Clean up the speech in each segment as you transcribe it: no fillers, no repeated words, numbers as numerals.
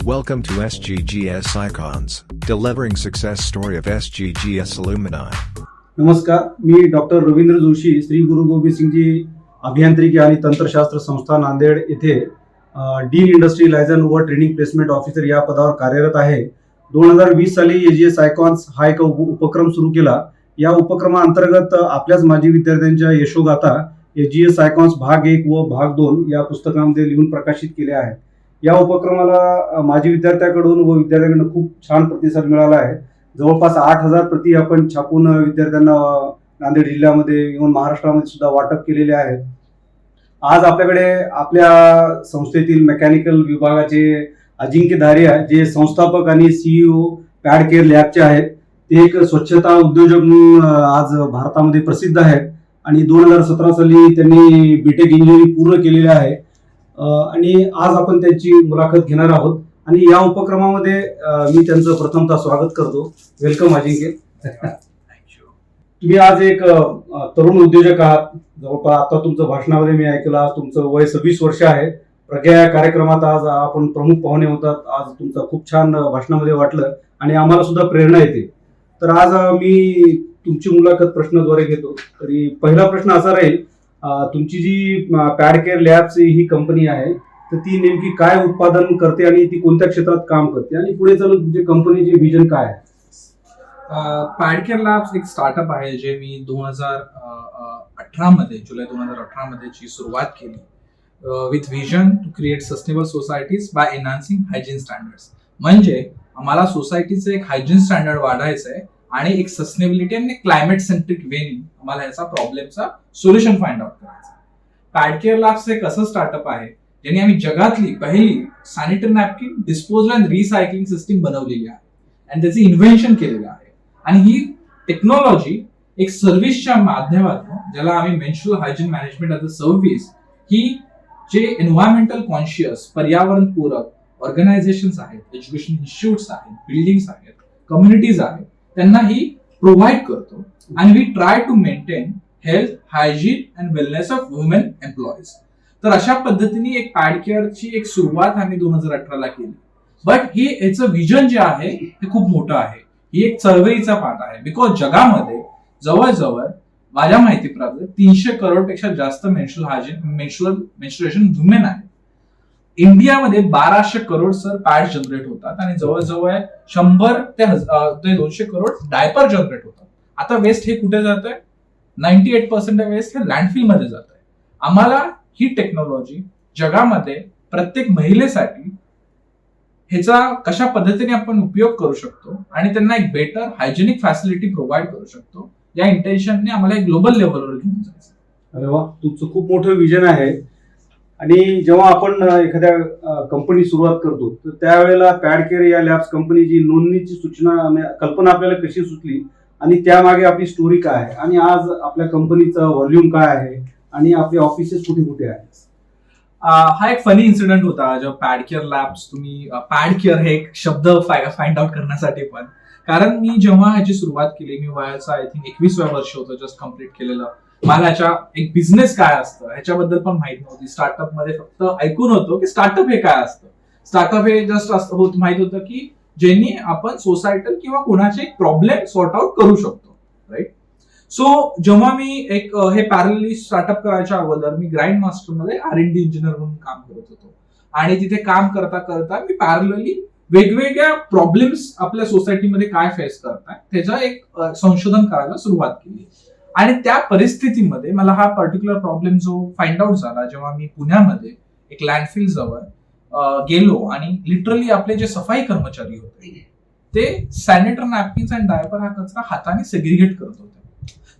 Welcome to SGGS Icons, delivering success story of SGGS alumni. नमस्कार, मी doctor Ravindra Joshi, Shri Guru Gobind Singhji अभियांत्रिकी आणि तंत्रशास्त्र संस्था नांदेड येथे डीन इंडस्ट्री लायझन व ट्रेनिंग प्लेसमेंट ऑफिसर या पदावर कार्यरत आहे. 2020 साली एजीएस आयकॉन्स हा एक उपक्रम सुरू केला. या उपक्रमाअंतर्गत आपल्याच माजी विद्यार्थ्यांच्या यशोगाथा एजीएस आयकॉन्स भाग 1 व भाग 2 या पुस्तकामध्ये लिहून प्रकाशित केल्या आहेत. या उपक्रमाला माजी विद्यार्थ्यांकडून व विद्यार्थ्यांकडून खूप छान प्रतिसाद मिळाला आहे. जवळपास 8,000 प्रती आपण छापून विद्यार्थ्यांना नांदेड जिल्ह्यामध्ये येऊन महाराष्ट्रामध्ये सुद्धा वाटप केलेले आहेत. आज आपल्याकडे आपल्या संस्थेतील मेकॅनिकल विभागाचे अजिंक्य धारिया जे संस्थापक आणि सीईओ पॅड केअर लॅबचे आहेत. ते एक स्वच्छता उद्योजक म्हणून आज भारतामध्ये प्रसिद्ध आहेत आणि 2017 साली त्यांनी बीटेक इंजिनिअरिंग पूर्ण केलेले आहे आणि आज आपण त्यांची मुलाखत घेणार आहोत. आणि या उपक्रमामध्ये मी त्यांचं प्रथमतः स्वागत करतो. वेलकम अजिंक्य. तुम्ही आज एक तरुण उद्योजक आहात. जवळपास आता तुमचं भाषणामध्ये मी ऐकलं, तुमचं वय 26 वर्ष आहे. प्रज्ञा या कार्यक्रमात आज आपण प्रमुख पाहुणे होतात. आज तुमचं खूप छान भाषणामध्ये वाटलं आणि आम्हाला सुद्धा प्रेरणा येते. तर आज मी तुमची मुलाखत प्रश्नाद्वारे घेतो. तरी पहिला प्रश्न असा राहील, तुमची जी पॅड केअर लॅब्स ही कंपनी आहे, तर ती नेमकी काय उत्पादन करते आणि ती कोणत्या क्षेत्रात काम करते आणि पुढे चालून तुमच्या कंपनीचे विजन काय आहे? पॅड केअर लॅब्स एक स्टार्टअप आहे जे मी 2018 मध्ये जुलै 2018 मध्ये ची सुरुवात केली with vision to create sustainable societies by enhancing hygiene standards. म्हणजे आम्हाला सोसायटीचं एक हायजीन स्टँडर्ड वाढायचं आहे आणि एक सस्टेनेबिलिटी आणि क्लायमेट सेंट्रिक वेनी आम्हाला याचा प्रॉब्लेमचा सोल्युशन फाइंड आउट करायचं. पॅड केअर लॅब्स एक असं स्टार्टअप आहे ज्यांनी आम्ही जगातली पहिली sanitary napkin disposal and recycling system बनवलेली आहे आणि त्याचे इन्व्हेन्शन केलेलं आहे. आणि ही टेक्नॉलॉजी एक सर्व्हिसच्या माध्यमातून, ज्याला आम्ही menstrual hygiene management as a service, ही जे एन्व्हायरमेंटल कॉन्शियस पर्यावरण पूरक ऑर्गनायझेशन्स आहेत, एज्युकेशन इन्स्टिट्यूट्स आहेत, बिल्डिंग्स आहेत, कम्युनिटीज आहेत, त्यांना ही प्रोव्हाइड करतो. आणि we try to maintain health, hygiene and wellness of women employees. तर अशा पद्धतीने एक पॅड केअरची एक सुरुवात आम्ही 2018 ला केली. बट हे याचं विजन जे आहे हे खूप मोठं आहे. ही एक चळवळीचा पाठ आहे. बिकॉज जगामध्ये जवळजवळ माझ्या माहितीप्रमाणे 300 करोड पेक्षा जास्त मेन्स्ट्रुएशन वुमेन आहेत. इंडियामध्ये 1200 करोड पॅड जनरेट होतात आणि जवळजवळ 100 ते 200 करोड डायपर जनरेट होतात. आता वेस्ट हे कुठे जात आहे? 98% वेस्ट हे लँडफिल मध्ये जात आहे. आम्हाला ही टेक्नॉलॉजी जगामध्ये प्रत्येक महिलेसाठी ह्याचा कशा पद्धतीने आपण उपयोग करू शकतो आणि त्यांना एक बेटर हायजेनिक फॅसिलिटी प्रोव्हाइड करू शकतो, या इंटेन्शनने आम्हाला एक ग्लोबल लेव्हलवर घेऊन जायचं. अरे वा, तुमचं खूप मोठं विजन आहे. आणि जेव्हा आपण एखाद्या कंपनी सुरुवात करतो तर त्यावेळेला पॅड केअर या लॅब्स कंपनीची नोंदणीची सूचना कल्पना आपल्याला कशी सुचली आणि त्यामागे आपली स्टोरी काय आहे आणि आज आपल्या कंपनीचा व्हॉल्यूम काय आहे आणि आपले ऑफिसेस कुठे कुठे आहेत? हा एक फनी इन्सिडेंट होता जेव्हा पॅड केअर लॅब्स, तुम्ही पॅड केअर हे एक शब्द फाइंड आउट करण्यासाठी पण, कारण मी जेव्हा ह्याची सुरुवात केली, मी वयाचं आय थिंक 21व्या वर्ष होतं, जस्ट कम्प्लीट केलेलं. मला ह्याच्या एक बिझनेस काय असतं ह्याच्याबद्दल पण माहित नव्हती. स्टार्टअप मध्ये फक्त ऐकून होतो की स्टार्टअप हे काय असतं. स्टार्टअप हे जस्ट माहित होतं की ज्यांनी आपण सोसायटल किंवा कोणाचे प्रॉब्लेम सॉर्ट आउट करू शकतो, राईट. सो जेव्हा मी एक हे पॅरलली स्टार्टअप करायच्या अगोदर मी ग्राइंड मास्टर मध्ये R&D इंजिनियर म्हणून काम करत होतो आणि तिथे काम करता करता मी पॅरलली वेगवेगळ्या प्रॉब्लेम्स आपल्या सोसायटीमध्ये काय फेस करतात त्याचा एक संशोधन करायला सुरुवात केली. आणि त्या परिस्थितीमध्ये मला हा पर्टिक्युलर प्रॉब्लेम जो फाइंड आउट झाला जेव्हा मी पुण्यामध्ये एक लँडफिल जवळ गेलो आणि लिटरली आपले जे सफाई कर्मचारी होते ते सॅनिटरी नॅपकिन्स आणि डायपर हा कचरा हाताने सेग्रिगेट करत होते.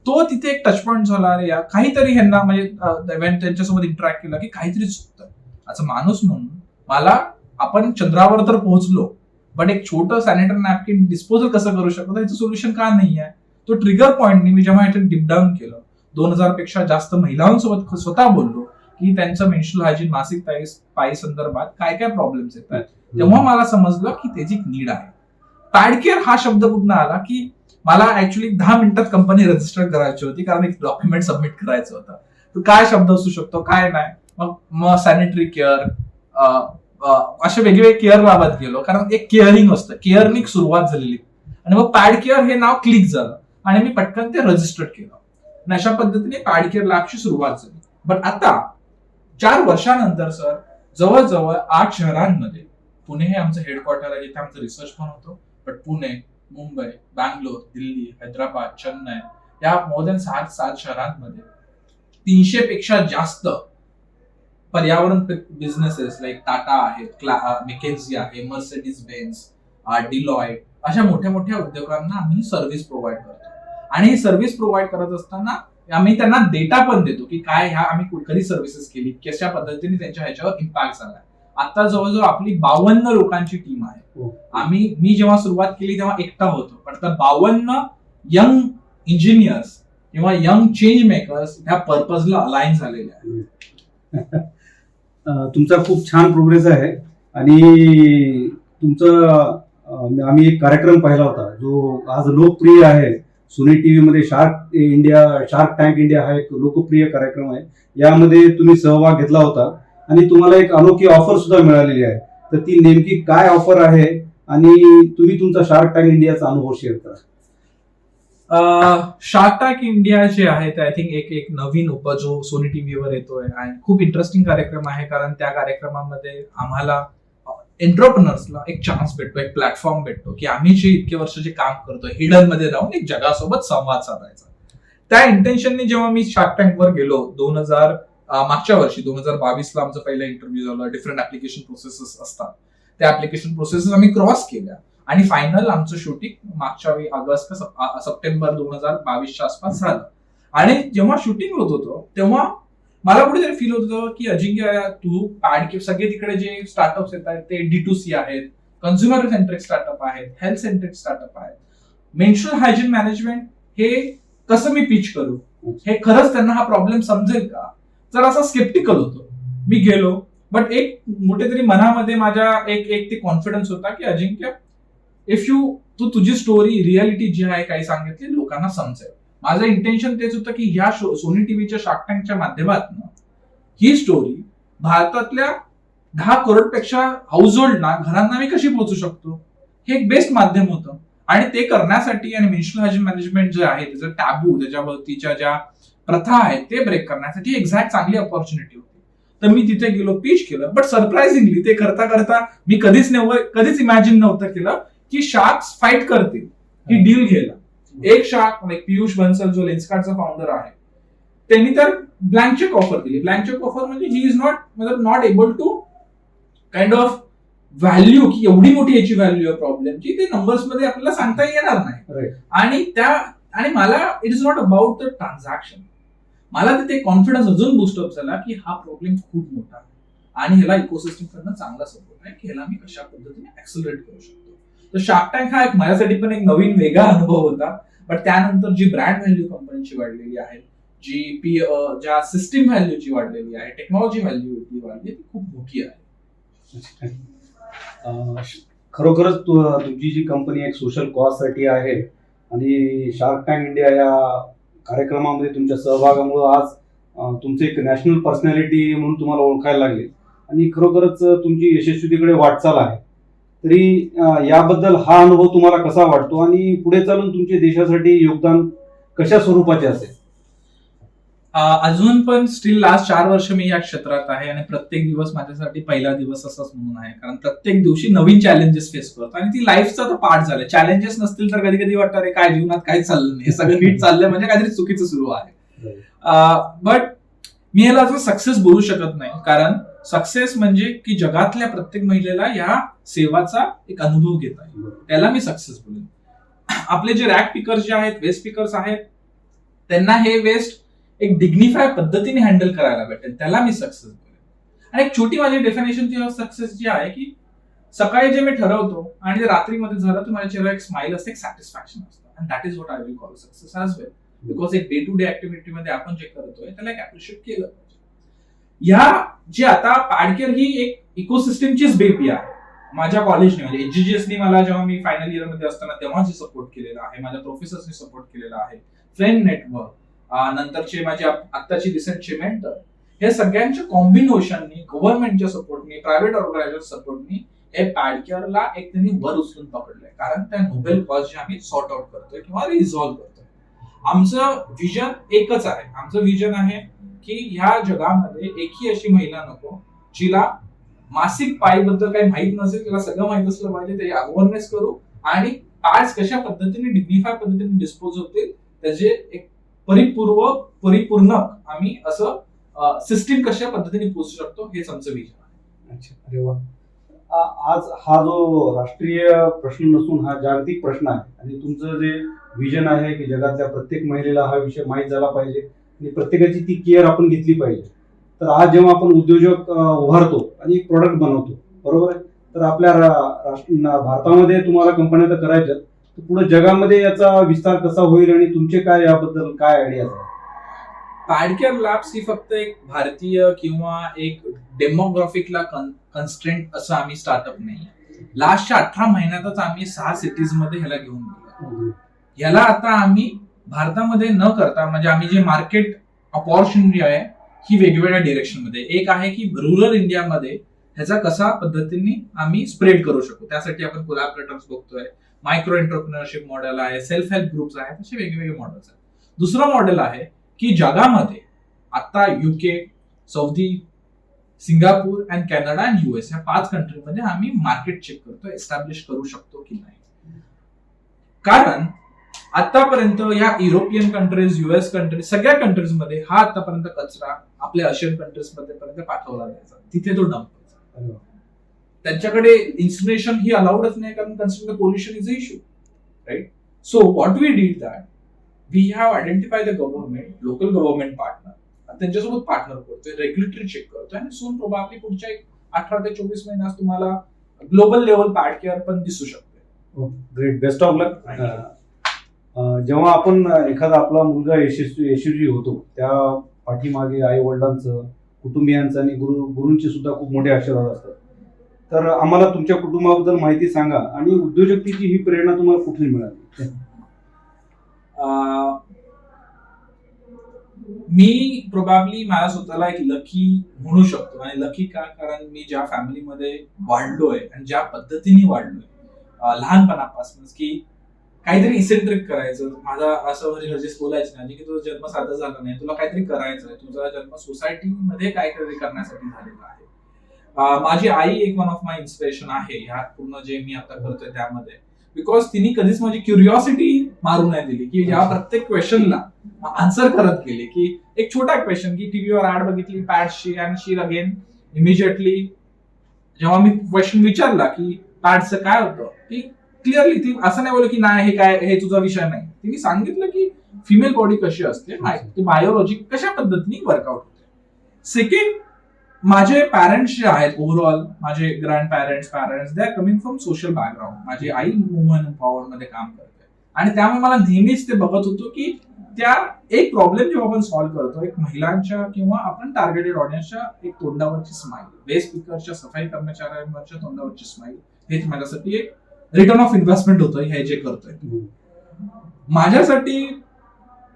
तो तिथे एक टच पॉइंट झाला, अरे या काहीतरी ह्यांना म्हणजे त्यांच्यासोबत इंटरॅक्ट केलं की काहीतरी चुकतं. असं माणूस म्हणून मला, आपण चंद्रावर तर पोहोचलो पण एक छोटं सॅनिटरी नॅपकिन डिस्पोजल कसं करू शकतो, याचं सोल्युशन का नाही आहे. तो ट्रिगर पॉइंटनी मी जेव्हा याच्यात डीप डाऊन केलं, 2000 पेक्षा जास्त महिलांसोबत स्वतः बोललो की त्यांचं मेन्स्ट्रुअल हायजीन, मासिक पाळी संदर्भात काय काय प्रॉब्लेम्स येतात, तेव्हा मला समजलं की त्याची नीड आहे. पॅड केअर हा शब्द कुठनं आला की मला ऍक्च्युली 10 मिनिटात कंपनी रजिस्टर करायची होती, कारण एक डॉक्युमेंट सबमिट करायचं होतं. तर काय शब्द असू शकतो, काय नाही. मग सॅनिटरी केअर, अशा वेगवेगळे केअर लावत गेलो, कारण एक केअरिंग असतं, केअरनी सुरुवात झालेली आणि मग पॅड केअर हे नाव क्लिक झालं आणि मी पटकन ते रजिस्टर केलं आणि अशा पद्धतीने पॅड केअर लॅबची सुरुवात झाली. बट आता 4 वर्षानंतर सर जवळजवळ 8 शहरांमध्ये, पुणे हे आमचं हेडक्वार्टर आहे जिथे आमचं रिसर्च पण होतो, बट पुणे, मुंबई, बँगलोर, दिल्ली, हैदराबाद, चेन्नई या मोर दॅन 7 शहरांमध्ये 300 पेक्षा जास्त पर्यावरण बिझनेसेस लाईक टाटा आहेत, मेकेन्झी आहे, मर्सिडीज बेन्झ, डिलॉयट अशा मोठ्या मोठ्या उद्योगांना आम्ही सर्व्हिस प्रोव्हाइड करतो. आणि ही सर्व्हिस प्रोव्हाइड करत असताना आम्ही त्यांना डेटा पण देतो की काय ह्या आम्ही कधी सर्व्हिसेस केली, कशा पद्धतीने त्यांच्या ह्याच्यावर इम्पॅक्ट झाला. आता जवळजवळ आपली 52 लोकांची टीम आहे. मी जेव्हा सुरुवात केली तेव्हा एकटा होतो, पण आता 52 यंग इंजिनियर्स किंवा यंग चेंज मेकर्स ह्या पर्पजला अलाइन झालेले आहेत. तुमचा खूप छान प्रोग्रेस आहे आणि तुमचं आम्ही एक कार्यक्रम पाहिला होता जो आज लोकप्रिय आहे. सोनी टीव्ही मध्ये शार्क टँक इंडिया हा एक लोकप्रिय कार्यक्रम आहे. यामध्ये तुम्ही सहभाग घेतला होता आणि तुम्हाला एक अनोखी ऑफर सुद्धा मिळालेली आहे. तर ती नेमकी काय ऑफर आहे आणि तुम्ही तुमचा शार्क टँक इंडियाचा अनुभव शेअर करा. शार्क टँक इंडिया जे आहे ते आय थिंक एक नवीन जो सोनी टीव्हीवर येतोय आणि खूप इंटरेस्टिंग कार्यक्रम आहे, कारण त्या कार्यक्रमामध्ये आम्हाला एंटरप्रेनर्सला एक चान्स भेटतो, एक प्लॅटफॉर्म भेटतो की आम्ही जे इतके वर्ष जे काम करतोय हिडन मध्ये राहून एक जगासोबत संवाद साधायचा. त्या इंटेन्शनने जेव्हा मी शार्क टँक वर गेलो मागच्या वर्षी 2022ला आमचं पहिलं इंटरव्ह्यू झालं. डिफरंट ऍप्लिकेशन प्रोसेसेस असतात, त्या ऍप्लिकेशन प्रोसेसेस आम्ही क्रॉस केल्या आणि फायनल आमचं शूटिंग मागच्या ऑगस्ट का सप्टेंबर 2022च्या आसपास झालं. आणि जेव्हा शूटिंग होत होतं तेव्हा मला कुठेतरी फील होत होतं की अजिंक्य, तू पॅड सगळे तिकडे जे स्टार्टअप्स येत आहेत ते D2C आहेत, कन्झ्युमर सेंट्रिक स्टार्टअप आहेत, हेल्थ सेंट्रिक स्टार्टअप आहेत. मेन्स्ट्रुअल हायजीन मॅनेजमेंट हे कसं मी पिच करू, हे खरंच त्यांना हा प्रॉब्लेम समजेल का, जर असा स्केप्टिकल होतो. मी गेलो, बट एक कुठेतरी मनामध्ये माझ्या एक ते कॉन्फिडन्स होता की अजिंक्य, इफ तू तुझी स्टोरी रियालिटी जी आहे काही सांगितली लोकांना समजेल. माझं इंटेन्शन तेच होतं की ह्या सोनी टीव्हीच्या शार्क टँकच्या माध्यमातून ही स्टोरी भारतातल्या 10 करोडपेक्षा हाऊस होल्डना, घरांना मी कशी पोहोचू शकतो, हे एक बेस्ट माध्यम होतं. आणि ते करण्यासाठी आणि मेन्स्ट्रुअल हायजीन मॅनेजमेंट जे आहे त्याचं टॅबू, त्याच्यावरतीच्या ज्या प्रथा आहेत ते ब्रेक करण्यासाठी एक्झॅक्ट चांगली अपॉर्च्युनिटी होती. तर मी तिथे गेलो, पिच केलं. बट सरप्राइझिंगली ते करता करता मी कधीच इमॅजिन नव्हतं केलं की शार्क्स फाईट करतील ही डील घ्यायला. एक शार्क पियुष बन्सल जो लेन्सकार्टचा फाउंडर आहे, त्यांनी तर ब्लँक चेक ऑफर दिली. ब्लँक चेक ऑफर म्हणजे he is not able to kind of value की एवढी मोठी याची व्हॅल्यू आहे प्रॉब्लेमची, ते नंबर्स मध्ये आपल्याला सांगता येणार नाही. आणि मला it is not about the transaction, मला तिथे कॉन्फिडन्स अजून बुस्टअप झाला की हा प्रॉब्लेम खूप मोठा आहे आणि ह्याला इकोसिस्टम कडनं चांगला सपोर्ट आहे की ह्याला मी कशा पद्धतीने ऍक्सलरेट करू शकतो. तर शार्क टँक हा माझ्यासाठी पण एक नवीन वेगळा अनुभव होता. बट त्यानंतर जी ब्रँड व्हॅल्यू कंपनीची वाढलेली आहे, ज्या सिस्टीम व्हॅल्यूची वाढलेली आहे, टेक्नॉलॉजी व्हॅल्यू वाढली, ती खूप मोठी आहे. खरोखरच तुमची जी कंपनी एक सोशल कॉज साठी आहे आणि शार्क टँक इंडिया या कार्यक्रमामध्ये तुमच्या सहभागामुळे आज तुमचे एक नॅशनल पर्सनॅलिटी म्हणून तुम्हाला ओळखायला लागले आणि खरोखरच तुमची यशस्वीतेकडे वाटचाल आहे. तरी याबद्दल हा अनुभव तुम्हाला कसा वाटतो आणि पुढे चालून तुमचे देशासाठी योगदान कशा स्वरूपाचे असेल? अजून पण स्टील लास्ट 4 वर्ष मी या क्षेत्रात आहे आणि प्रत्येक दिवस माझ्यासाठी पहिला दिवस असाच म्हणून आहे, कारण प्रत्येक दिवशी नवीन चॅलेंजेस फेस करतो आणि ती लाईफचा तर पार्ट झालाय. चॅलेंजेस नसतील तर कधी कधी वाटतं रे काय जीवनात काहीच चाललं नाही, हे सगळं नीट चाललंय म्हणजे काहीतरी चुकीचं सुरू आहे. बट मी याला असं सक्सेस बोलू शकत नाही, कारण सक्सेस म्हणजे की जगातल्या प्रत्येक महिलेला या सेवाचा एक अनुभव घेता येईल, त्याला मी सक्सेस बोलेन. आपले जे रॅक पिकर्स जे आहेत, वेस्ट पिकर्स आहेत, त्यांना हे वेस्ट एक डिग्निफाय पद्धतीने हँडल करायला भेटेल, त्याला मी सक्सेस बोलेन. आणि एक छोटी माझी डेफिनेशन सक्सेस जी आहे की सकाळी जे मी ठरवतो आणि जे रात्रीमध्ये झालं तर माझ्या चेहऱ्यावर एक स्माइल असते, एक सॅटिस्फॅक्शन असतं, and that is what I will call success as well. Because एक डे टू डे ऍक्टिव्हिटीमध्ये आपण जे करतोय त्याला एक अप्रिशिएट केलं पाहिजे. या जे आता पॅडकेअर ही एक इकोसिस्टमचीच बेबी आहे. माझ्या कॉलेजने म्हणजे HGGSने मला जेव्हा मी फायनल इयर मध्ये असताना तेव्हा सपोर्ट केलेला आहे, माझ्या प्रोफेसर्सनी सपोर्ट केलेला आहे, फ्रेंड नेटवर्क, नंतरचे माझे आत्ताची रिसेंटचे मेंटर, हे सगळ्यांच्या कॉम्बिनेशननी, गव्हर्नमेंटच्या सपोर्टनी, प्रायव्हेट ऑर्गनायझेशन सपोर्टनी हे पॅडकेअरला एक त्यांनी वर उचलून पकडलंय. कारण त्या नोबेल कॉज जे आम्ही सॉर्ट आउट करतोय किंवा रिझॉल्व्ह करतोय. आमचं विजन एकच आहे. आमचं विजन आहे की ह्या जगामध्ये एकही अशी महिला नको जिला मासिक पाळीबद्दल काही माहित नसेल, तिला सगळं माहित असलं पाहिजे. त्याची अवेअरनेस करू आणि पॅड्स कशा पद्धतीने डिग्निफाय पद्धतीने डिस्पोज होतील त्याचे एक परिपूर्ण आम्ही असं सिस्टीम कशा पद्धतीने पोहोचू शकतो हेच आमचं विजन आहे. अच्छा, अरे वा. आज हा जो राष्ट्रीय प्रश्न नसून हा जागतिक प्रश्न आहे आणि तुमचं जे विजन आहे की जगातल्या प्रत्येक महिलेला हा विषय माहीत झाला पाहिजे आणि प्रत्येकाची ती केअर आपण घेतली पाहिजे. तर आज जेव्हा आपण उद्योजक उभारतो आणि एक प्रोडक्ट बनवतो, बरोबर आहे, तर आपल्या भारतामध्ये तुम्हाला कंपन्या तर करायच्यात, तर पुढे जगामध्ये याचा विस्तार कसा होईल आणि तुमचे काय याबद्दल काय आयडिया आहे? पॅडकेअर लॅब्स ही फक्त एक भारतीय किंवा एक डेमोग्राफिकला कन्स्ट्रेंट असं आम्ही स्टार्टअप नाही. लास्टच्या 18 महिन्यातच आम्ही 6 सिटीज मध्ये ह्याला घेऊन गेलो. याला आता आम्ही भारतामध्ये न करता म्हणजे आम्ही जे मार्केट अपॉर्च्युनिटी आहे ही वेगवेगळ्या डिरेक्शन मध्ये. एक आहे की रुरल इंडियामध्ये ह्याचा कसा पद्धतीने आम्ही स्प्रेड करू शकतो, त्यासाठी आपण कोलॅबरेटर्स बघतोय. मायक्रो एंटरप्रिनरशिप मॉडेल आहे, सेल्फ हेल्प ग्रुप्स आहेत, असे वेगवेगळे मॉडेल्स आहेत. दुसरं मॉडेल आहे की जगामध्ये आता UK, Saudi, Singapore and Canada and US या 5 कंट्रीमध्ये आम्ही मार्केट चेक करतो, एस्टॅब्लिश करू शकतो की नाही. कारण आतापर्यंत या युरोपियन कंट्रीज, US कंट्रीज, सगळ्या कंट्रीजमध्ये हा आतापर्यंत कचरा आपल्या आशियन कंट्रीज मध्ये पर्यंत पाठवला जायचा, तिथे तो डंप व्हायचा. त्यांच्याकडे इन्सिनरेशन ही अलाउडच नाही कारण consider pollution is a issue, right. So what we did that, we have identify the government, local government partner, त्यांच्यासोबत पार्टनर करतोय, रेग्युलेटरी चेक करतोय आणि सून प्रोबॅबली पुढच्या 18 ते 24 महिन्यात तुम्हाला ग्लोबल लेवल पॅडकेअर पण दिसू शकते. ग्रेट, बेस्ट ऑफ लक. जेव्हा आपण एखादा आपला मुलगा यशस्वी होतो त्या पाठीमागे आई वडिलांचं, कुटुंबियांचं आणि गुरूंचे सुद्धा खूप मोठे आशीर्वाद असतात. तर आम्हाला तुमच्या कुटुंबाबद्दल माहिती सांगा आणि उद्योजकतेची ही प्रेरणा तुम्हाला कुठे मिळाली? मी प्रोबॅबली मला स्वतःला एक लकी म्हणू शकतो. आणि लकी का, कारण मी ज्या फॅमिलीमध्ये वाढलोय आणि ज्या पद्धतीने वाढलोय लहानपणापासूनच की काहीतरी इसेंट्रिक करायचं. माझा असं रजेश बोलायचं नाही की तुझा जन्म साधा झाला नाही, तुला काहीतरी करायचं आहे, तुझा जन्म सोसायटीमध्ये काहीतरी करण्यासाठी झालेला आहे. माझी आई एक वन ऑफ माय इन्स्पिरेशन आहे ह्या पूर्ण जे मी आता करतोय त्यामध्ये. बिकॉज तिने कधीच माझी क्युरिओसिटी मारू नाही दिली की या प्रत्येक क्वेश्चनला आन्सर करत गेली. की एक छोटा क्वेश्चन की टीव्हीवर ऍड बघितली पॅड्सची आणि शी अगेन इमिजिएटली जेव्हा मी क्वेश्चन विचारला की पॅड्सचं काय होतं, ती क्लिअरली ती असं नाही बोलली की नाही हे काय, हे तुझा विषय नाही. तिने सांगितलं की फिमेल बॉडी कशी असते, बायोलॉजी कशा पद्धतीने वर्कआउट होते. सेकंड, माझे पॅरेंट्स जे आहेत ओव्हरऑल, माझे grand parents they are coming from social background. माझी आई वुमन एम्पॉवर मध्ये काम करते आणि त्यामुळे मला नेहमीच ते बघत होतो की त्या एक प्रॉब्लेम जेव्हा आपण सॉल्व्ह करतो, एक महिलांच्या किंवा आपण टार्गेटेड ऑडियन्सच्या एक तोंडावरची स्माईल, वेस्ट स्पीकरच्या, सफाई कर्मचाऱ्यांवरच्या तोंडावरची स्माईल, हेच माझ्यासाठी एक रिटर्न ऑफ इन्व्हेस्टमेंट होतं हे जे करतोय. माझ्यासाठी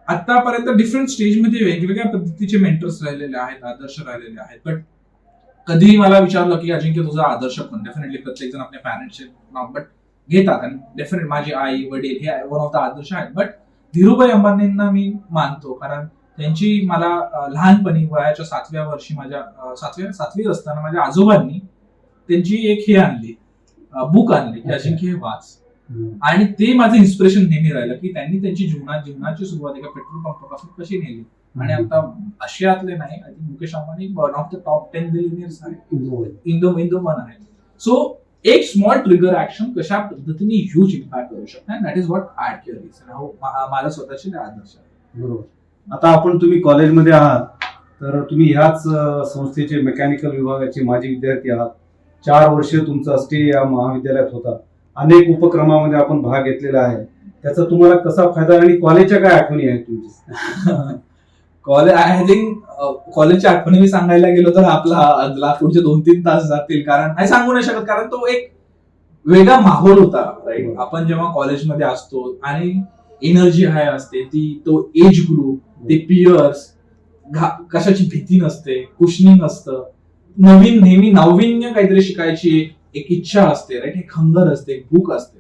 आतापर्यंत डिफरंट स्टेजमध्ये वेगवेगळ्या पद्धतीचे मेंटर्स राहिलेले आहेत, आदर्श राहिलेले आहेत. बट कधीही मला विचारलं की अजिंक्य तुझा आदर्श पण, डेफिनेटली प्रत्येक जण आपल्या पॅरेंट्सचे नाव बट घेतात आणि डेफिनेट माझी आई वडील हे वन ऑफ द आदर्श आहेत. बट धीरूभाई अंबानींना मी मानतो कारण त्यांची मला लहानपणी वयाच्या 7व्या वर्षी माझ्या 7वी असताना माझ्या आजोबांनी त्यांची एक हे आणली, बुक आणली की अजिंक्य हे वाच. आणि ते माझं इन्स्पिरेशन नेहमी राहिलं की त्यांनी त्यांची जीवनाची सुरुवात एका पेट्रोल पंपापासून कशी नेली. आणि आता आशियातले नाही, I think Mukesh Ambani one of the top 10 billionaires आहेत, इंडो वन आहेत. सो एक स्मॉल ट्रिगर ऍक्शन कशा पद्धतीने ह्यूज इम्पॅक्ट करू शकते, and that is what PadCare is. माझा स्वतःचे आदर्श आहे. बरोबर. आता तुम्ही कॉलेजमध्ये आहात, तर तुम्ही ह्याच संस्थेचे मेकॅनिकल विभागाचे माजी विद्यार्थी आहात. 4 वर्ष तुमचा स्टे या महाविद्यालयात होता. अनेक उपक्रमामध्ये आपण भाग घेतलेला आहे. त्याचा तुम्हाला कसा फायदा आणि कॉलेजच्या काय आठवणी आहेत तुमच्या? कॉलेज आय थिंक कॉलेजच्या आठवणी मी सांगायला गेलो तर आपला पुढचे 2-3 तास जातील. कारण नाही सांगू नाही शकत, कारण तो एक वेगळा माहोल होता, राईट. आपण जेव्हा कॉलेजमध्ये असतो आणि एनर्जी हाय असते, ती तो एज ग्रुप, ते पियर्स, कशाची भीती नसते, कुशनिंग असतं, नेहमी नाविन्य काहीतरी शिकायची एक इच्छा असते, राईट, एक हंगर असते, एक भूक असते.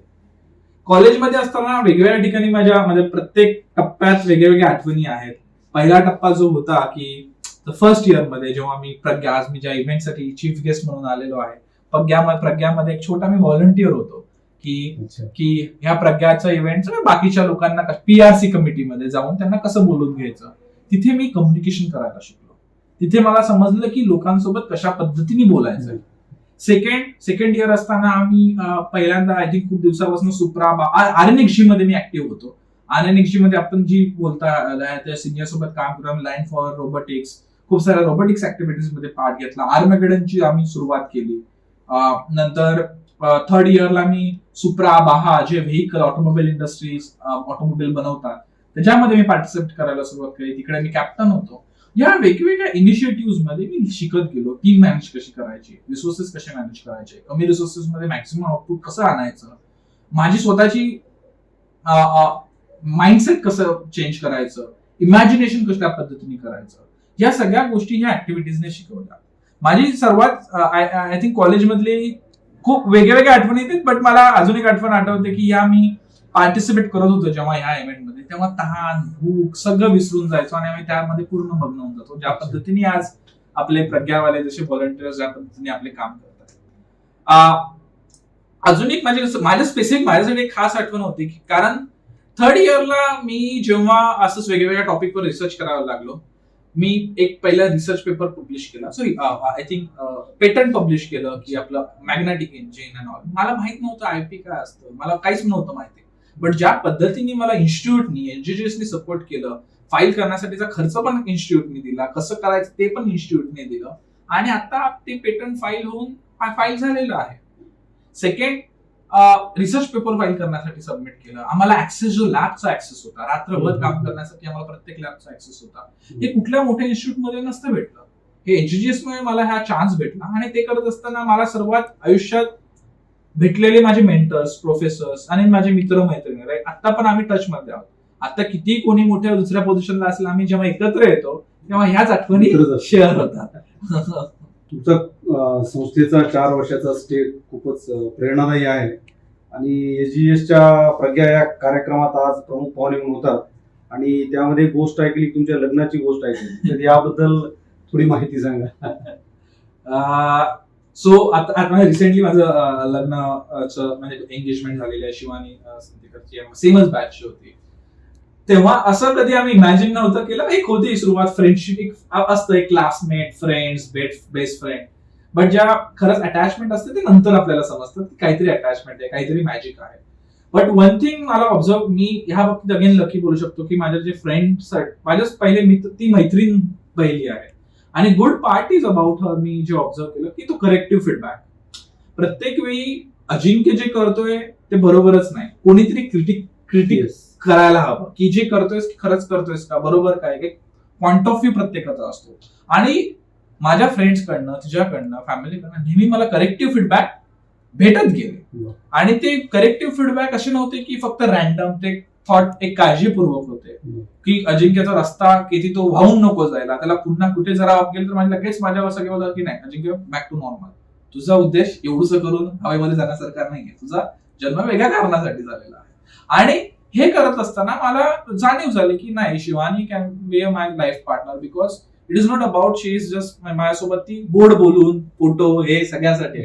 कॉलेजमध्ये असताना वेगवेगळ्या ठिकाणी माझ्या प्रत्येक टप्प्यात वेगवेगळ्या आठवणी आहेत. पहिला टप्पा जो होता की फर्स्ट इयर मध्ये जेव्हा मी आज मी ज्या इव्हेंटसाठी चीफ गेस्ट म्हणून आलेलो आहे, प्रज्ञामध्ये एक छोटा मी व्हॉलंटियर होतो की ह्या प्रज्ञाच्या इव्हेंटचं बाकीच्या लोकांना PRC कमिटीमध्ये जाऊन त्यांना कसं बोलून घ्यायचं. तिथे मी कम्युनिकेशन करायला शिकलो. तिथे मला समजलं की लोकांसोबत कशा पद्धतीने बोलायचं. सेकंड इयर असताना आम्ही पहिल्यांदा आय थिंक खूप दिवसापासून सुप्रा RNXG मध्ये मी ऍक्टिव्ह होतो. RNXG मध्ये आपण जी बोलता त्या सिनियर सोबत काम करून लाईन फॉर रोबोटिक्स, खूप साऱ्या रोबोटिक्स ऍक्टिव्हिटीज मध्ये पार्ट घेतला. आर्मेगेडनची आम्ही सुरुवात केली. नंतर थर्ड इयरला मी सुप्रा बाहा जे व्हेकल ऑटोमोबाईल इंडस्ट्रीज ऑटोमोबाईल बनवतात त्याच्यामध्ये मी पार्टिसिपेट करायला सुरुवात केली. तिकडे मी कॅप्टन होतो. या वेगवेगळ्या इनिशिएटिव्ह मध्ये मी शिकत गेलो. टीम मॅनेज कशी करायची, रिसोर्सेस कसे मॅनेज करायचे, कमी रिसोर्सेस मध्ये मॅक्सिमम आउटपुट कसं आणायचं, माझी स्वतःची माइंडसेट कसं चेंज करायचं, इमॅजिनेशन कशा पद्धतीने करायचं, या सगळ्या गोष्टी ह्या ऍक्टिव्हिटीजने शिकवल्या. माझी सर्वात आय थिंक कॉलेजमधली खूप वेगवेगळ्या आठवणी येतात, बट मला अजून एक आठवण आठवते की या मी पार्टिसिपेट करत होतो जेव्हा ह्या इव्हेंटमध्ये, तेव्हा तहान भूक सगळं विसरून जायचो आणि आम्ही त्यामध्ये पूर्ण मग्न होऊन जातो. ज्या पद्धतीने आज आपले प्रज्ञावाले जसे व्हॉलंटियर्स ज्या पद्धतीने आपले काम करतात. अजून एक माझ्यासाठी एक खास आठवण होती की कारण थर्ड इयरला मी जेव्हा असंच वेगवेगळ्या टॉपिकवर रिसर्च करायला लागलो, मी एक पहिला रिसर्च पेपर पब्लिश केला, आय थिंक पेटंट पब्लिश केलं की आपलं मॅग्नेटिक इंजिन अँड ऑल. मला माहित नव्हतं IP काय असतं, मला काहीच नव्हतं माहिती. बट ज्या पद्धतीने मला इन्स्टिट्यूटनी NGGSने सपोर्ट केलं, फाईल करण्यासाठीचा खर्च पण इन्स्टिट्यूटने दिला, कसं करायचं ते पण इन्स्टिट्यूटने दिलं आणि आता ते पेटंट फाईल झालेलं आहे. सेकंड, रिसर्च पेपर फाईल करण्यासाठी सबमिट केलं. आम्हाला ऍक्सेस, जो लॅबचा ऍक्सेस होता, रात्रभर काम करण्यासाठी आम्हाला प्रत्येक लॅबचा ऍक्सेस होता. हे कुठल्या मोठ्या इन्स्टिट्यूट मध्ये नसतं भेटलं. हे NGGS मुळे मला हा चान्स भेटला आणि ते करत असताना मला सर्वात आयुष्यात भेटलेले माझे मेंटर्स, प्रोफेसर्स आणि माझे मित्र मैत्रिणी, राईट, आता पण आम्ही टच मध्ये आहोत. आता किती कोणी मोठ्या दुसऱ्या पोझिशनला असेल, आम्ही जेव्हा एकत्र येतो तेव्हा ह्याच आठवणी शेअर होतात. तुमचा संस्थेचा 4 वर्षाचा स्टे खूपच प्रेरणादायी आहे आणि SGSच्या प्रज्ञा या कार्यक्रमात आज प्रमुख पाहुणे म्हणून होतात आणि त्यामध्ये एक गोष्ट ऐकली, तुमच्या लग्नाची गोष्ट ऐकली, तर याबद्दल थोडी माहिती सांगा. सो आता रिसेंटली माझं लग्नाचं म्हणजे एंगेजमेंट झालेली आहे. शिवानी संतेकरची सेमच बॅच होती. तेव्हा असं कधी आम्ही इमॅजिन नव्हतं केलं. एक होती सुरुवात, फ्रेंडशिप असतं, एक classmate, friends, best friend, but ज्या खरंच अटॅचमेंट असते ते नंतर आपल्याला समजतं की काहीतरी अटॅचमेंट आहे, काहीतरी मॅजिक आहे. बट वन थिंग मला ऑब्झर्व, मी ह्या बाबतीत अगेन लकी बोलू शकतो की माझे जे फ्रेंड्स आहेत, माझ्याच पहिले मित्र, ती मैत्रीण पहिली आहे. आणि good part is about her, मी जे ऑब्झर्व केलं की तो करेक्टिव्ह फीडबॅक. प्रत्येक वेळी अजिंक्य जे करतोय ते बरोबरच नाही, कोणीतरी क्रिटिक करायला हवं की जे करतोयस खरंच करतोयस का, बरोबर काय, पॉइंट ऑफ व्ह्यू प्रत्येकाचा असतो. आणि माझ्या फ्रेंड्सकडनं, तुझ्याकडनं, फॅमिलीकडनं नेहमी मला करेक्टिव्ह फीडबॅक भेटत गेले. आणि ते करेक्टिव्ह फीडबॅक असे नव्हते की फक्त रॅन्डम, ते थॉट एक काळजीपूर्वक होते की अजिंक्यचा रस्ता किती तो वाहून नको जायला, त्याला पुन्हा कुठे जरा ऑफ गेलं तर माझ्या लगेच माझ्यावर सगळे होतं की नाही अजिंक्य, बॅक टू नॉर्मल. तुझा उद्देश एवढंसं करून हवेमध्ये जाण्यासारखा नाहीये, तुझा जन्म वेगळ्या कारणासाठी झालेला आहे. आणि हे करत असताना मला जाणीव झाली की नाही, Shivani can be my life partner, because it is not about she is just माझ्यासोबत ती गोड बोलून फोटो हे सगळ्यासाठी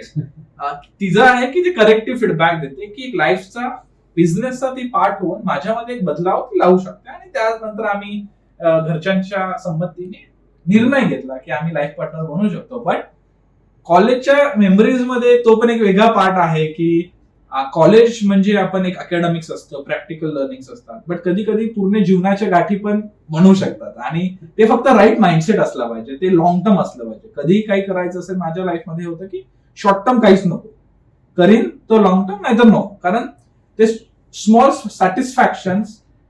तिचं आहे की ती करेक्टिव्ह फीडबॅक देते की एक लाईफचा, बिझनेसचा ती पार्ट होऊन माझ्यामध्ये एक बदलाव ती लावू शकते. आणि त्यानंतर आम्ही घरच्यांच्या संमतीने निर्णय घेतला की आम्ही लाईफ पार्टनर बनू शकतो. बट कॉलेजच्या मेमरीज मध्ये तो पण एक वेगळा पार्ट आहे की कॉलेज म्हणजे आपण एक अकॅडमिक्स असतं, प्रॅक्टिकल लर्निंग्स असतात, बट कधी कधी पूर्ण जीवनाच्या गाठी पण बनवू शकतात. आणि ते फक्त राईट माइंडसेट असला पाहिजे, ते लॉंग टर्म असलं पाहिजे. कधीही काही करायचं असेल, माझ्या लाईफमध्ये होतं की शॉर्ट टर्म काहीच नको, करीन तो लॉंग टर्म नाही तर नको. कारण ते स्मॉल सॅटिस्फॅक्शन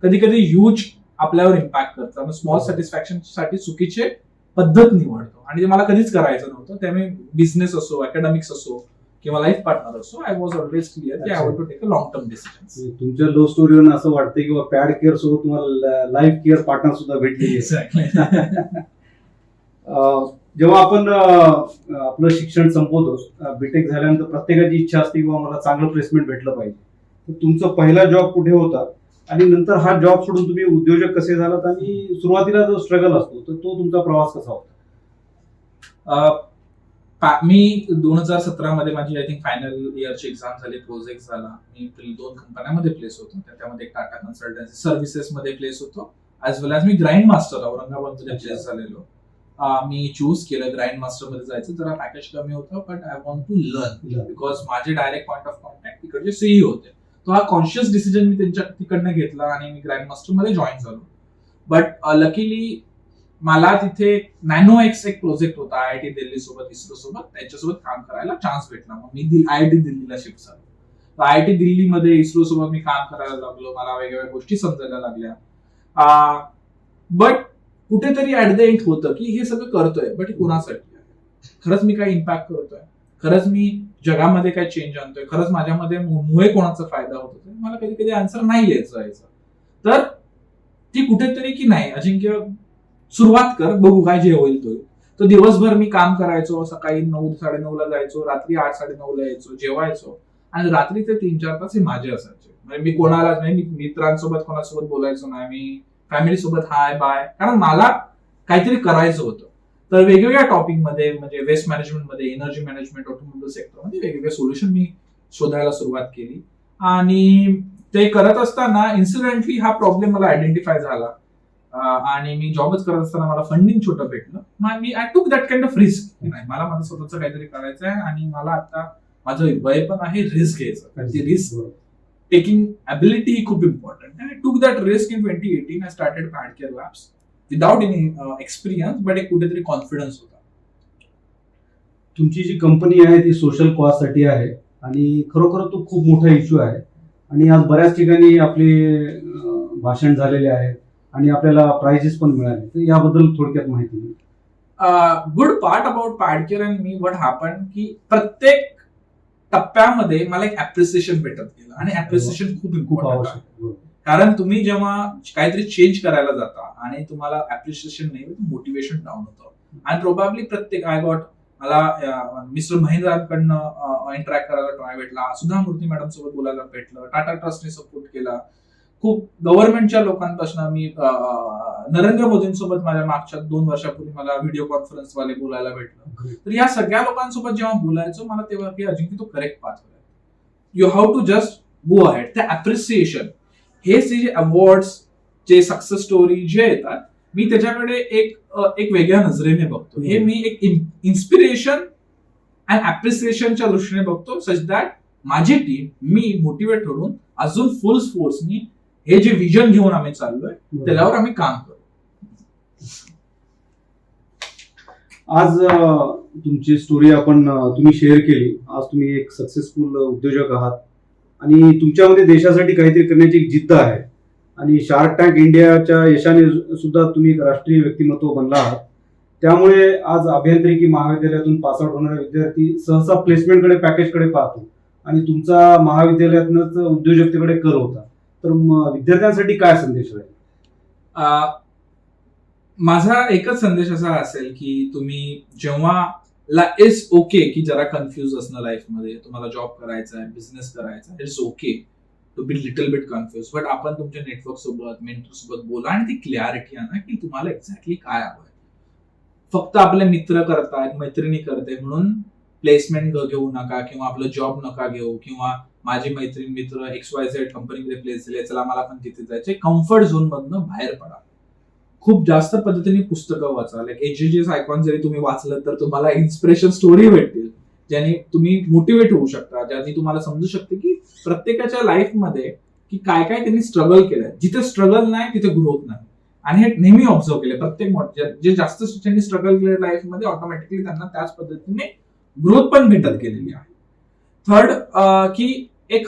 कधी कधी ह्यूज आपल्यावर इम्पॅक्ट करतात. स्मॉल सॅटिस्फॅक्शन साठी चुकीचे पद्धत निवडतो आणि ते मला कधीच करायचं नव्हतं. त्यामुळे बिझनेस असो, अकॅडमिक्स असो किंवा लाईफ पार्टनर असो, आय वॉज ऑलवेज क्लिअर की I want to take a long term decision. तुमच्या लव्ह स्टोरीवरून असं वाटतं की पॅड केअर सोबत तुम्हाला लाईफ केअर पार्टनर सुद्धा भेटली. जेव्हा आपण आपलं शिक्षण संपवतो, बीटेक झाल्यानंतर प्रत्येकाची इच्छा असते की बाबा मला चांगलं प्लेसमेंट भेटलं पाहिजे. तर तुमचा पहिला जॉब कुठे होता आणि नंतर हा जॉब सोडून तुम्ही उद्योजक कसे झालात आणि सुरुवातीला जो स्ट्रगल असतो तर तो तुमचा प्रवास कसा होता? मी 2017 मध्ये माझी आय थिंक फायनल इयरची एक्झाम झाली, प्रोजेक्ट झाला. मी 2 कंपन्यांमध्ये प्लेस होतो. त्यामध्ये एक टाटा कन्सल्टन्सी सर्व्हिसेस मध्ये प्लेस होतो, ॲज वेल ॲज मी ग्राइंड मास्टर औरंगाबादमध्ये प्लेस झालेलो. मी चूज केलं ग्राइंड मास्टर मध्ये जायचं. जरा पॅकेज कमी होतं, but I want to learn because माझे डायरेक्ट पॉईंट ऑफ कॉन्टॅक्ट तिकडचे सीईओ होते. तो हा कॉन्शियस डिसिजन मी त्यांच्या तिकडनं घेतला आणि मी ग्रँड मास्टर मध्ये जॉईन झालो. बट लकीली मला तिथे नॅनो एक्स एक प्रोजेक्ट होता आयआयटी दिल्ली सोबत, इस्रो सोबत, त्याच्यासोबत काम करायला चान्स भेटला. मग मी आयआयटी दिल्लीला शिफ्ट झालो. आयआयटी दिल्लीमध्ये इस्रो सोबत मी काम करायला लागलो. मला वेगवेगळ्या गोष्टी समजायला लागल्या. बट कुठेतरी ऍट द एंड होतं की हे सगळं करतोय, बट हे कुणासाठी आहे? खरंच मी काय इम्पॅक्ट करतोय? खरंच मी जगामध्ये काय चेंज आणतोय? खरंच माझ्यामध्ये मुळे कोणाचा फायदा होतोय? मला कधी कधी आन्सर नाही यायचं. तर ती कुठेतरी की नाही अजिंक्य सुरुवात कर, बघू काय जे होईल तो. तर दिवसभर मी काम करायचो. सकाळी 9-9:30 जायचो, रात्री 8-9:30 यायचो, जेवायचो आणि रात्रीचे 3-4 तास हे माझे असायचे. म्हणजे मी कोणालाच नाही, मी मित्रांसोबत कोणासोबत बोलायचो नाही, मी फॅमिली सोबत हाय बाय, कारण मला काहीतरी करायचं होतं. तर वेगवेगळ्या टॉपिक मध्ये म्हणजे वेस्ट मॅनेजमेंट मध्ये, एनर्जी मॅनेजमेंट, ऑटोमोबाईल सेक्टरमध्ये वेगवेगळे सोल्युशन मी शोधायला सुरुवात केली. आणि ते करत असताना इन्सिडेंटली हा प्रॉब्लेम मला आयडेंटिफाय झाला. आणि मी जॉबच करत असताना मला फंडिंग छोटं भेटलं. मग मी I took that kind of risk. नाही, मला माझं स्वतःचं काहीतरी करायचं आहे आणि मला आता माझं वय पण आहे रिस्क घ्यायचं. ती रिस्क टेकिंग ॲबिलिटी खूप important. I took that risk in 2018. I started PadCare labs without any experience, but एक कुठेतरी कॉन्फिडन्स होता. तुमची जी कंपनी आहे ती सोशल कॉजसाठी आहे आणि खरोखर तो खूप मोठा इश्यू आहे. आणि आज बऱ्याच ठिकाणी आपले भाषण झालेले आहेत आणि आपल्याला प्राइजेस पण मिळाले. तर याबद्दल थोडक्यात माहिती द्या. Good part about PadCare and me what happen की प्रत्येक टप्प्यामध्ये मला एक ऍप्रिसिएशन भेटत गेलं आणि ऍप्रिसिएशन खूप इम्पॉर्टंट आहे. कारण तुम्ही जेव्हा काहीतरी चेंज करायला जाता आणि तुम्हाला ऍप्रिसिएशन नाही, मोटिवेशन डाऊन होतं. आणि प्रोबॅबली प्रत्येक मला मिस्टर महेंद्रांकडनं इंटरॅक्ट करायला ट्राय भेटला, सुधा मूर्ती मॅडम सोबत बोलायला भेटलं, टाटा ट्रस्टने सपोर्ट केला, खूप गव्हर्नमेंटच्या लोकांपासून मी नरेंद्र मोदींसोबत माझ्या मागच्या 2 वर्षापूर्वी मला व्हिडिओ कॉन्फरन्स वाले बोलायला भेटलं. तर या सगळ्या लोकांसोबत जेव्हा बोलायचो मला तेव्हा की अजिंक्य तो करेक्ट पाथ आहे, you have to just go ahead. ते अप्रिसिएशन, हे जे अवॉर्ड्स, जे सक्सेस स्टोरी जे येतात, मी त्याच्याकडे एक वेगळ्या नजरेने बघतो. हे मी एक इन्स्पिरेशन अँड अप्रिसिएशनच्या दृष्टीने बघतो, सच दॅट माझी टीम, मी मोटिवेट होऊन अजून फुल फोर्सनी हे जे विजन घेऊन आम्ही चाललोय त्याच्यावर आम्ही काम करू. आज तुमची स्टोरी तुम्ही शेअर केली. आज तुम्ही एक सक्सेसफुल उद्योजक आहात आणि तुमच्यामध्ये देशासाठी काहीतरी करण्याची एक जिद्द आहे. आणि शार्क टँक इंडियाच्या यशाने सुद्धा तुम्ही एक राष्ट्रीय व्यक्तिमत्व बनला आहात. त्यामुळे आज अभियांत्रिकी महाविद्यालयातून पासआउट होणारा विद्यार्थी सहसा प्लेसमेंटकडे, पॅकेजकडे पाहतो आणि तुमचा महाविद्यालयातूनच उद्योजकतेकडे कल होता. तर विद्यार्थ्यांसाठी काय संदेश राहील? माझा एकच संदेश असा असेल की तुम्ही जेव्हा इट्स ओके की जरा कन्फ्युज असणं लाईफमध्ये, तुम्हाला जॉब करायचा आहे, बिझनेस करायचा आहे, it's okay to be little bit confuse. But आपण तुमच्या नेटवर्क सोबत, मेंटर सोबत बोला आणि ती क्लॅरिटी आणा की तुम्हाला एक्झॅक्टली काय हवंय. फक्त आपले मित्र करतायत, मैत्रिणी करते म्हणून प्लेसमेंट घेऊ नका किंवा आपलं जॉब नका घेऊ, किंवा माझी मैत्रीण मित्र XYZ कंपनीमध्ये प्लेस झाले, चला मला पण तिथे जायचे. कम्फर्ट झोन मधनं बाहेर पडा. खूप जास्त पद्धतीने पुस्तकं वाचा. लाईक HGG सायकॉन जरी तुम्ही वाचलं तर तुम्हाला इन्स्पिरेशन स्टोरी भेटतील, ज्याने तुम्ही मोटिवेट होऊ शकता, ज्याने तुम्हाला समजू शकते की प्रत्येकाच्या लाईफमध्ये की काय काय त्यांनी स्ट्रगल केलंय. जिथे स्ट्रगल नाही तिथे ग्रोथ नाही. आणि हे नेहमी ऑब्झर्व केले. प्रत्येक जे जास्त त्यांनी स्ट्रगल केले लाईफमध्ये, ऑटोमॅटिकली त्यांना त्याच पद्धतीने ग्रोथ पण भेटत गेलेली आहे. थर्ड की एक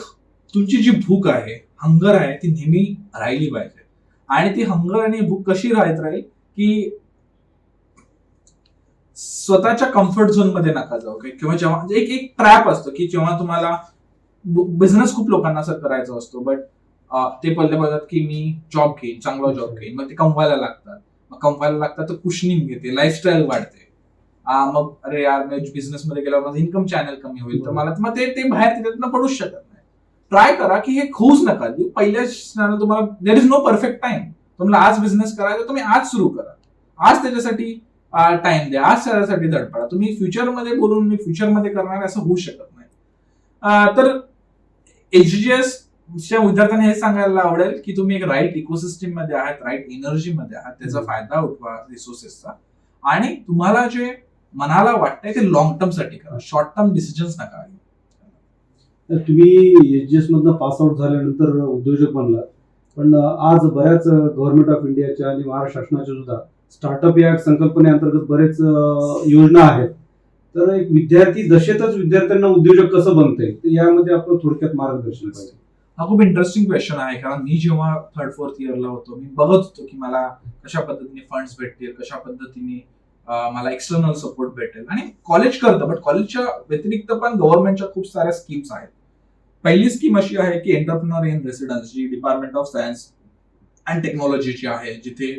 तुमची जी भूक आहे, हंगर आहे, ती नेहमी राहिली पाहिजे. आणि ती हंगर आणि भूक कशी राहत राहील की स्वतःच्या कम्फर्ट झोन मध्ये नका जाऊ. किंवा जेव्हा एक ट्रॅप असतो की जेव्हा तुम्हाला बिझनेस खूप लोकांना असं करायचा असतो, बट ते पहिले बघतात की मी जॉब घेईन, चांगला जॉब घेईन, मग ते कमवायला लागतात. मग कमवायला लागतात तर कुशनिंग येते, लाईफस्टाईल वाढते. मग अरे यार मी बिझनेसमध्ये गेल्यावर माझं इन्कम चॅनल कमी होईल, तर मला मग ते बाहेर त्याच्यातनं पडूच शकत नाही. ट्राय करा की हे होऊच नका देऊ. पहिल्या क्षणाला तुम्हाला there is no perfect time. तुम्हाला आज बिझनेस करायचा, तुम्ही आज सुरू करा, आज त्याच्यासाठी टाइम द्या, आज त्याच्यासाठी धडपडा. तुम्ही फ्युचरमध्ये बोलून मी फ्युचरमध्ये करणार असं होऊ शकत नाही. तर HGS च्या विद्यार्थ्यांना हे सांगायला आवडेल की तुम्ही एक राईट इकोसिस्टम मध्ये आहात, राईट एनर्जी मध्ये आहात, त्याचा फायदा उठवा रिसोर्सेसचा, आणि तुम्हाला जे मनाला वाटतंय ते लॉंग टर्म साठी करा, शॉर्ट टर्म डिसिजन्स नका घेऊ. तर तुम्ही HGS मधनं पास आउट झाल्यानंतर उद्योजक बनलात, पण आज बऱ्याच गव्हर्नमेंट ऑफ इंडियाच्या आणि महाराष्ट्र शासनाच्या सुद्धा स्टार्टअप या संकल्पनेअंतर्गत बरेच योजना आहेत. तर एक विद्यार्थी दशेतच विद्यार्थ्यांना उद्योजक कसं बनता येईल, तर यामध्ये आपलं थोडक्यात मार्गदर्शन पाहिजे. हा खूप इंटरेस्टिंग क्वेश्चन आहे, कारण मी जेव्हा 3rd-4th इयरला होतो, मी बघत होतो की मला कशा पद्धतीने फंड्स भेटतील, कशा पद्धतीने मला एक्सटर्नल सपोर्ट भेटेल. आणि कॉलेज करतं, बट कॉलेजच्या व्यतिरिक्त पण गव्हर्नमेंटच्या खूप साऱ्या स्कीम्स आहेत. पहिली स्कीम अशी आहे की एंटरप्रेन्योर इन रेसिडेन्स, जी डिपार्टमेंट ऑफ सायन्स अँड टेक्नॉलॉजीची आहे, जिथे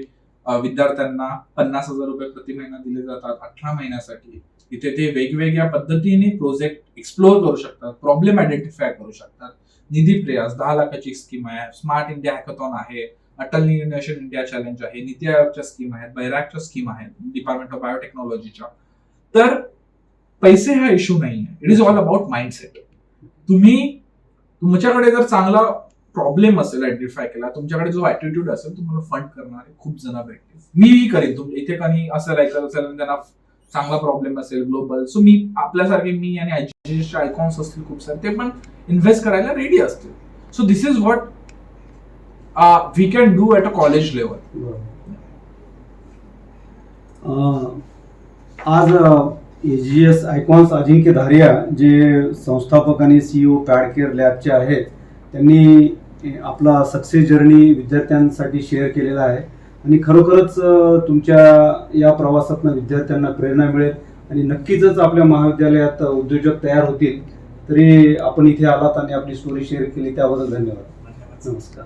विद्यार्थ्यांना 50,000 रुपये प्रति महिना दिले जातात 18 महिन्यासाठी. इथे ते वेगवेगळ्या पद्धतीने प्रोजेक्ट एक्सप्लोर करू शकतात, प्रॉब्लेम आयडेंटिफाय करू शकतात. निधी प्रयास 10 लाखाची स्कीम आहे, स्मार्ट इंडिया हॅकॅथॉन आहे, अटल इनोव्हेशन इंडिया चॅलेंज आहे, नीती आयोगच्या स्कीम आहेत, बैरागच्या स्कीम आहेत, डिपार्टमेंट ऑफ बायोटेक्नॉलॉजीच्या. तर पैसे हा इश्यू नाही आहे, it is all about mindset. तुमच्याकडे जर चांगला प्रॉब्लेम असेल आयडेंटिफाय केला, तुमच्याकडे जो ऍटिट्यूड असेल, तुम्हाला फंड करणारे खूप जण भेटतील. मीही करेन. इथे काही असं राहायचं असेल, त्यांना चांगला प्रॉब्लेम असेल ग्लोबल, सो मी आपल्यासारखे मी आणि HGSचे आयकॉन्स असतील खूप सारे, ते पण इन्व्हेस्ट करायला रेडी असतील. So this is what we can do at a college level. आज HGS आयकॉन्स अजिंक्य धारिया, जे संस्थापक आणि CEO पॅडकेअर लॅबचे आहेत, त्यांनी आपला सक्सेस जर्नी विद्यार्थ्यांसाठी शेअर केलेला आहे. आणि खरोखरच तुमच्या या प्रवासातनं विद्यार्थ्यांना प्रेरणा मिळेल आणि नक्कीच आपल्या महाविद्यालयात उद्योजक तयार होतील. तरी आपण इथे आलात आणि आपली स्टोरी शेअर केली त्याबद्दल धन्यवाद. नमस्कार.